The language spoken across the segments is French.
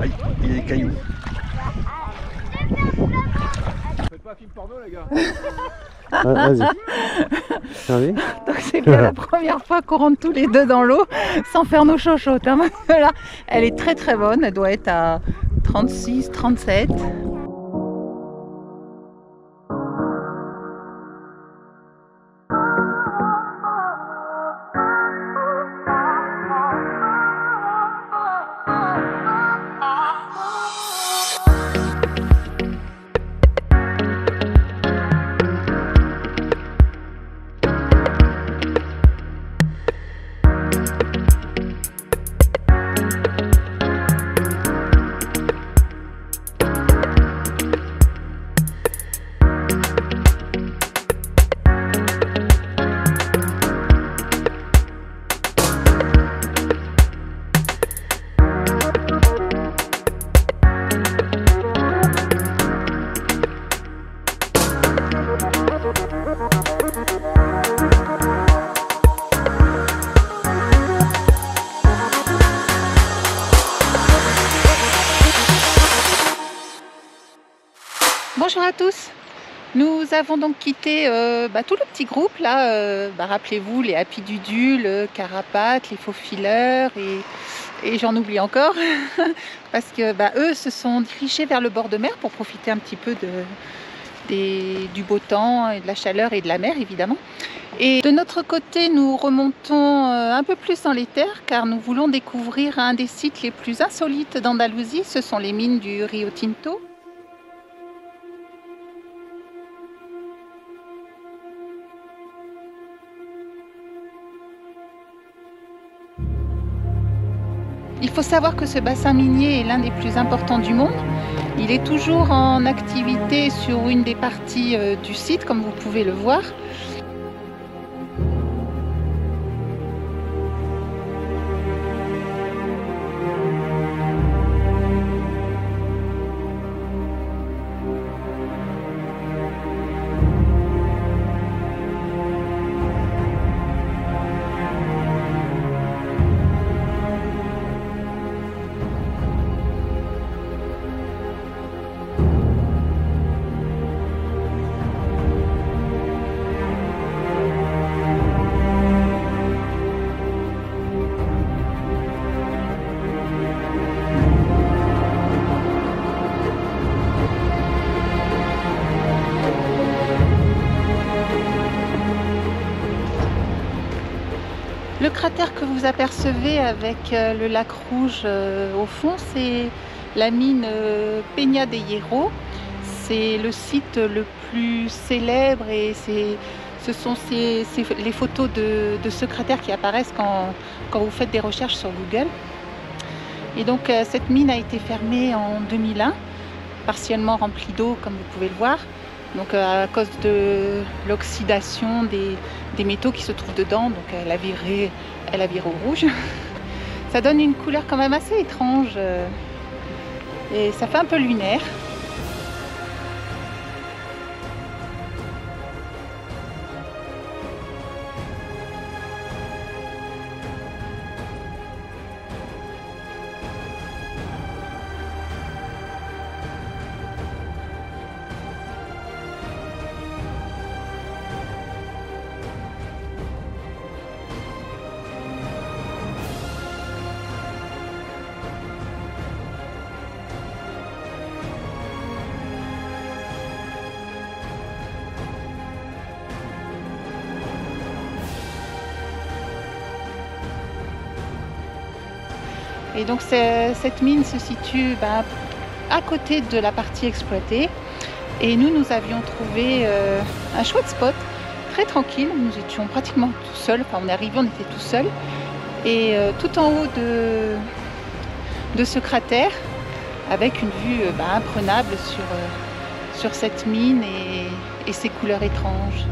Aïe, il y a des cailloux. Faites pas un film porno les gars. Vas-y. Allez. Donc c'est bien la première fois qu'on rentre tous les deux dans l'eau sans faire nos chochottes. Hein. Là, elle est très très bonne, elle doit être à 36, 37. Bonjour à tous, nous avons donc quitté tout le petit groupe là, rappelez-vous les Happy Dudu, le Carapace, les Faux Fileurs et j'en oublie encore parce que eux se sont dirigés vers le bord de mer pour profiter un petit peu du beau temps et de la chaleur et de la mer évidemment. Et de notre côté nous remontons un peu plus dans les terres car nous voulons découvrir un des sites les plus insolites d'Andalousie, ce sont les mines du Rio Tinto. Il faut savoir que ce bassin minier est l'un des plus importants du monde. Il est toujours en activité sur une des parties du site, comme vous pouvez le voir. Le cratère que vous apercevez avec le lac rouge au fond, c'est la mine Peña de Hierro. C'est le site le plus célèbre et ce sont les photos de ce cratère qui apparaissent quand vous faites des recherches sur Google. Et donc cette mine a été fermée en 2001, partiellement remplie d'eau comme vous pouvez le voir. Donc à cause de l'oxydation des métaux qui se trouvent dedans, donc elle a viré au rouge. Ça donne une couleur quand même assez étrange et ça fait un peu lunaire. Et donc cette mine se situe à côté de la partie exploitée. Et nous avions trouvé un chouette spot, très tranquille. Nous étions pratiquement tout seuls. Enfin, on est arrivé, on était tout seuls. Et tout en haut de ce cratère, avec une vue imprenable sur cette mine et ses couleurs étranges.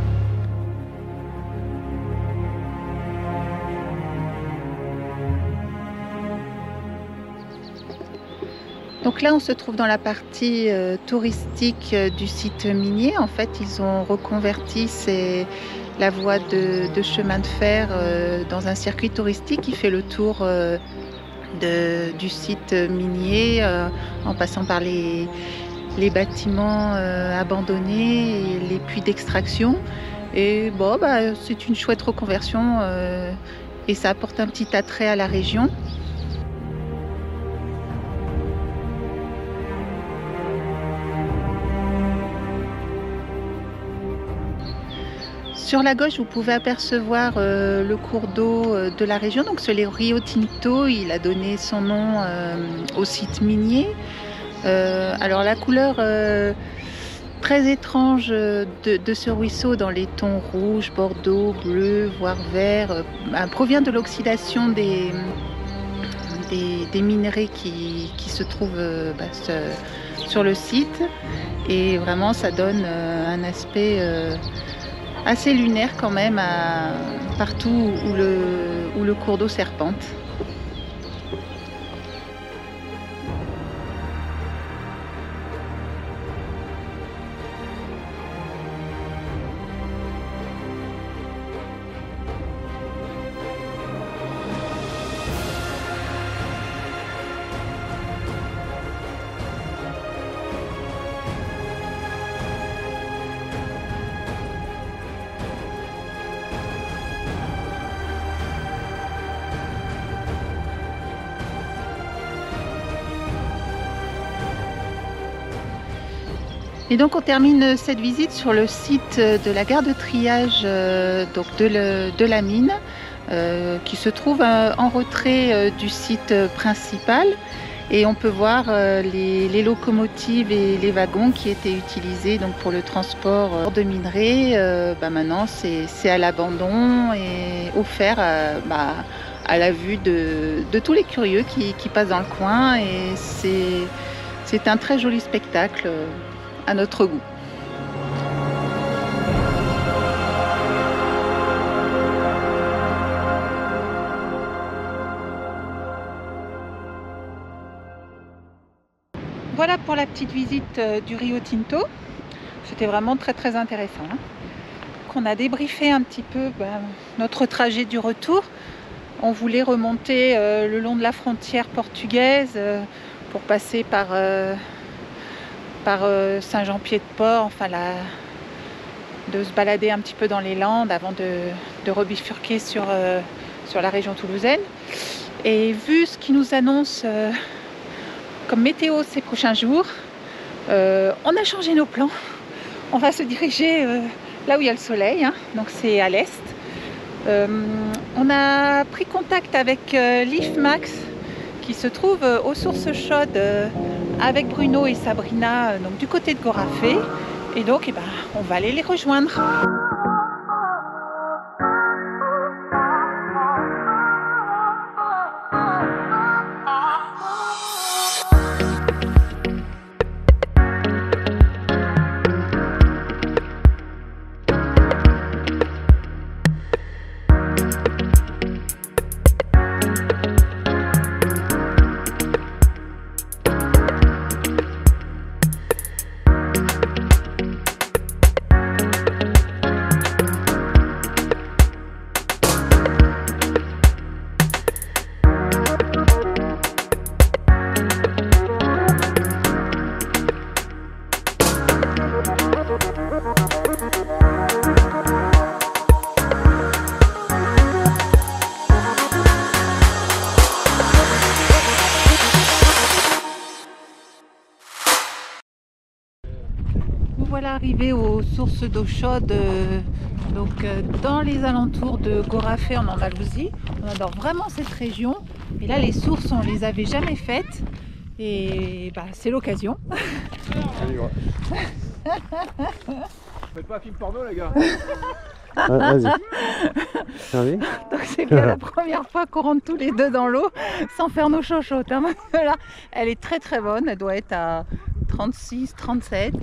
Donc là, on se trouve dans la partie touristique du site minier. En fait, ils ont reconverti la voie de chemin de fer dans un circuit touristique qui fait le tour du site minier, en passant par les bâtiments abandonnés et les puits d'extraction. Et bon, c'est une chouette reconversion et ça apporte un petit attrait à la région. Sur la gauche, vous pouvez apercevoir le cours d'eau de la région. Donc c'est le Rio Tinto, il a donné son nom au site minier. Alors la couleur très étrange de ce ruisseau dans les tons rouge, bordeaux, bleu, voire vert, provient de l'oxydation des minerais qui se trouvent sur le site. Et vraiment ça donne un aspect assez lunaire quand même partout où le cours d'eau serpente. Et donc on termine cette visite sur le site de la gare de triage donc de la mine qui se trouve en retrait du site principal, et on peut voir les locomotives et les wagons qui étaient utilisés donc pour le transport de minerais. Maintenant c'est à l'abandon et offert à la vue de tous les curieux qui passent dans le coin, et c'est un très joli spectacle à notre goût. Voilà pour la petite visite du Rio Tinto. C'était vraiment très intéressant. On a débriefé un petit peu notre trajet du retour. On voulait remonter le long de la frontière portugaise pour passer par Saint-Jean-Pied-de-Port, enfin de se balader un petit peu dans les Landes avant de rebifurquer sur la région toulousaine. Et vu ce qui nous annonce comme météo ces prochains jours, on a changé nos plans. On va se diriger là où il y a le soleil, donc c'est à l'est. On a pris contact avec l'IFMAX qui se trouve aux sources chaudes avec Bruno et Sabrina, donc du côté de Gorafé, et donc on va aller les rejoindre. Voilà arrivé aux sources d'eau chaude dans les alentours de Gorafé en Andalousie. On adore vraiment cette région, et là les sources on les avait jamais faites et c'est l'occasion. Faites pas un film porno les gars. Vas-y. Donc c'est bien la première fois qu'on rentre tous les deux dans l'eau sans faire nos chochottes. Là, elle est très bonne, elle doit être à 36, 37.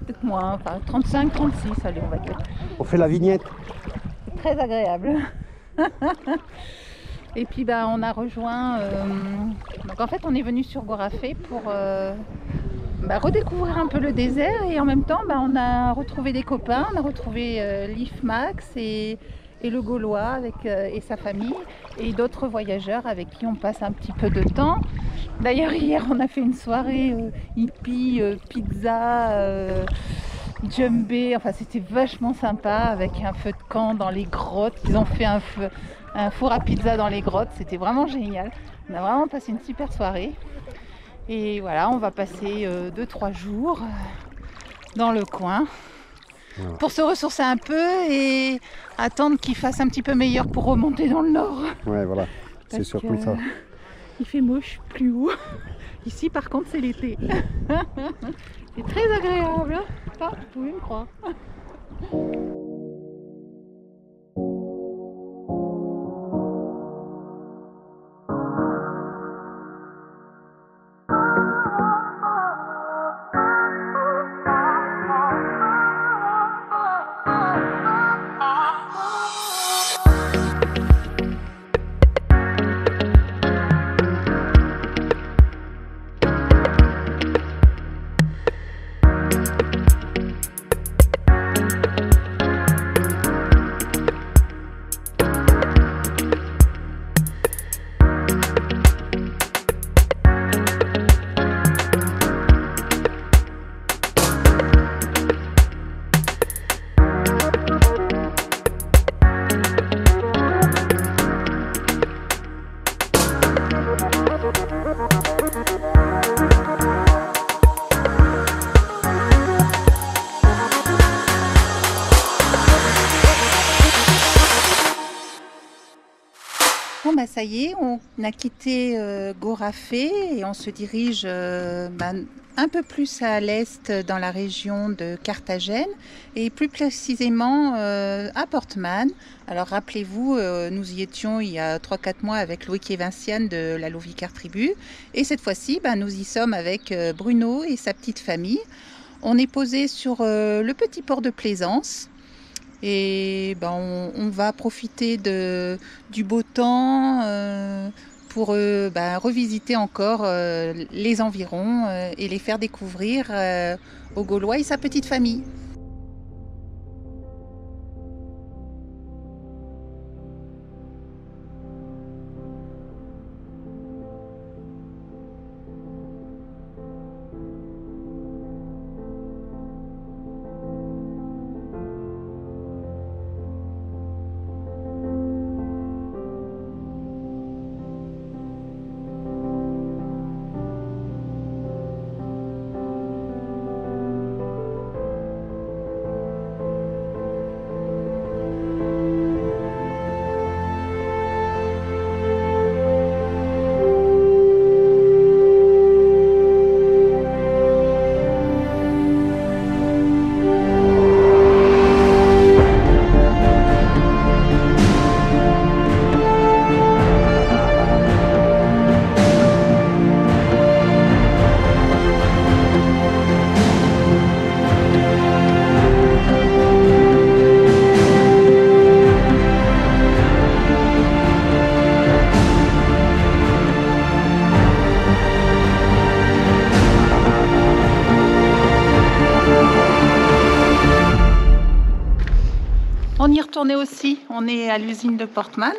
Peut-être moins, enfin 35, 36, allez on va dire. On fait la vignette. C'est très agréable. Et puis on a rejoint, donc en fait on est venu sur Gorafé pour redécouvrir un peu le désert, et en même temps on a retrouvé des copains, on a retrouvé l'IFMAX et et le Gaulois et sa famille, et d'autres voyageurs avec qui on passe un petit peu de temps. D'ailleurs, hier, on a fait une soirée hippie, pizza, djembé, enfin c'était vachement sympa avec un feu de camp dans les grottes. Ils ont fait un four à pizza dans les grottes, c'était vraiment génial. On a vraiment passé une super soirée. Et voilà, on va passer 2-3 jours dans le coin pour se ressourcer un peu et attendre qu'il fasse un petit peu meilleur pour remonter dans le nord. Ouais, voilà, c'est Parce surtout que ça. Il fait moche plus haut. Ici par contre c'est l'été. C'est très agréable, hein. Ça, vous pouvez me croire. Bon bah ça y est, on a quitté Gorafé et on se dirige un peu plus à l'est dans la région de Carthagène et plus précisément à Portman. Alors rappelez-vous, nous y étions il y a 3-4 mois avec Loïc et Vinciane de la Lovicar Tribu et cette fois-ci nous y sommes avec Bruno et sa petite famille. On est posé sur le petit port de Plaisance. Et on va profiter du beau temps pour revisiter encore les environs et les faire découvrir aux Gaulois et sa petite famille. On y retournait aussi, on est à l'usine de Portman.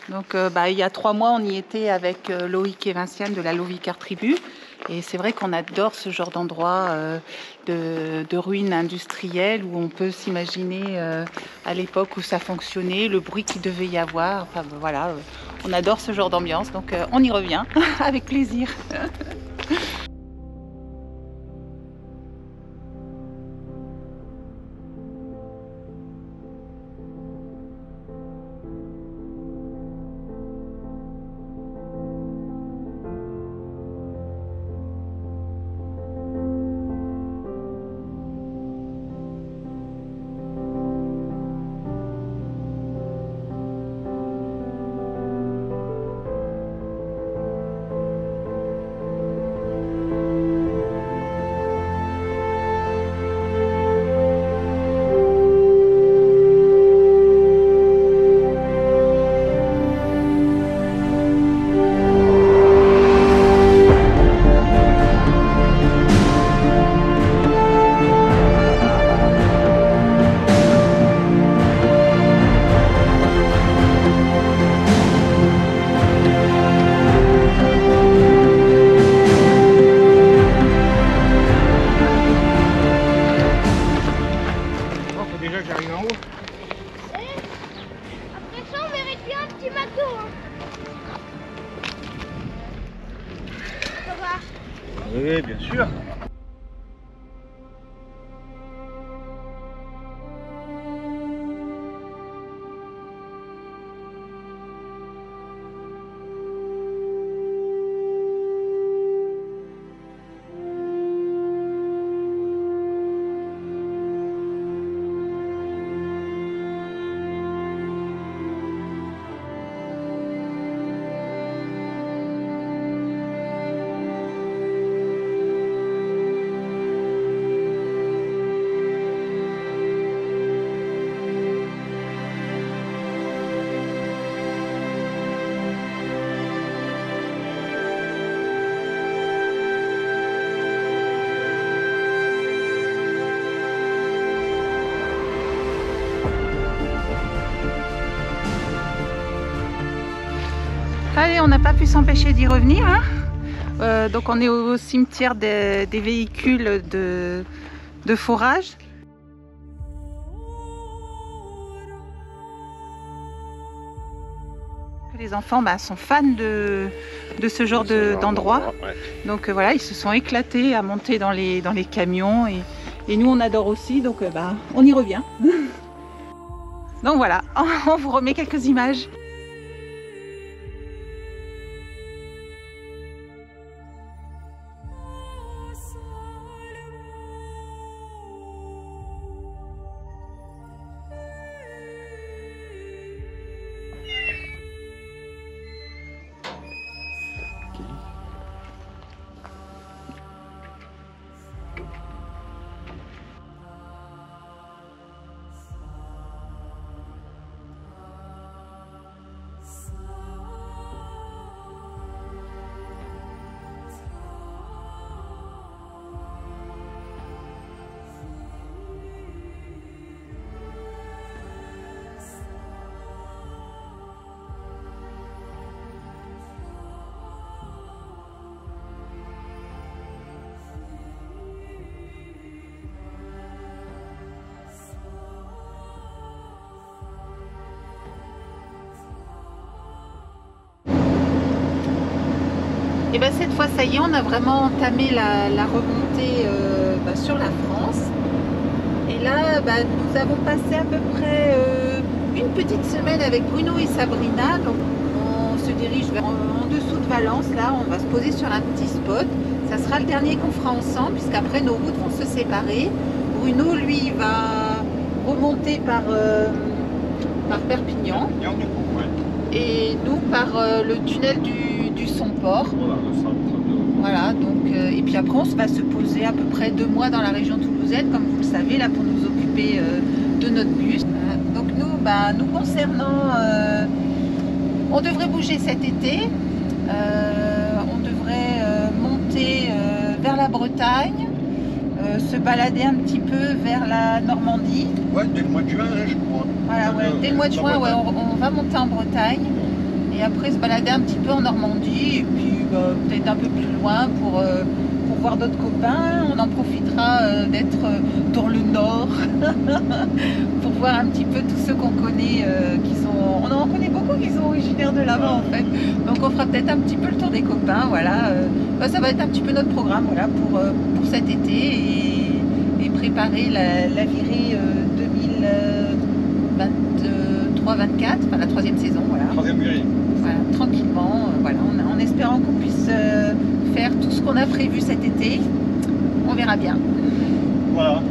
Donc il y a 3 mois, on y était avec Loïc et Vinciane de la Lovicar Tribu. Et c'est vrai qu'on adore ce genre d'endroit de ruines industrielles où on peut s'imaginer à l'époque où ça fonctionnait, le bruit qu'il devait y avoir. Enfin voilà, on adore ce genre d'ambiance, donc on y revient avec plaisir. voir. Oui, bien sûr. Allez, on n'a pas pu s'empêcher d'y revenir. Hein. Donc on est au cimetière des véhicules de forage. Les enfants sont fans de ce genre d'endroit. Ouais. Donc voilà, ils se sont éclatés à monter dans les camions. Et nous, on adore aussi. Donc on y revient. Donc voilà, on vous remet quelques images. Et bien cette fois, ça y est, on a vraiment entamé la remontée sur la France. Et là, nous avons passé à peu près une petite semaine avec Bruno et Sabrina. Donc on se dirige vers en dessous de Valence. Là, on va se poser sur un petit spot. Ça sera le dernier qu'on fera ensemble, puisqu'après nos routes vont se séparer. Bruno, lui, va remonter par Perpignan. Et nous par le tunnel du Somport. Voilà, donc et puis après on va se poser à peu près 2 mois dans la région toulousaine, comme vous le savez, là pour nous occuper de notre bus. Donc nous concernant, on devrait bouger cet été. On devrait monter vers la Bretagne, se balader un petit peu vers la Normandie. Ouais, dès le mois de juin, je crois. Voilà, ouais, dès le mois de juin, ouais, on va monter en Bretagne. Et après se balader un petit peu en Normandie. Et puis peut-être un peu plus loin pour voir d'autres copains. On en profitera d'être dans le nord pour voir un petit peu tous ceux qu'on connaît on en connaît beaucoup qui sont originaires de là-bas en fait. Donc on fera peut-être un petit peu le tour des copains. Voilà, ça va être un petit peu notre programme voilà, pour cet été et préparer la virée 2023-24, enfin la 3e saison. Voilà. 3e virée. Voilà, tranquillement, voilà, en espérant qu'on puisse faire tout ce qu'on a prévu cet été. On verra bien. Voilà.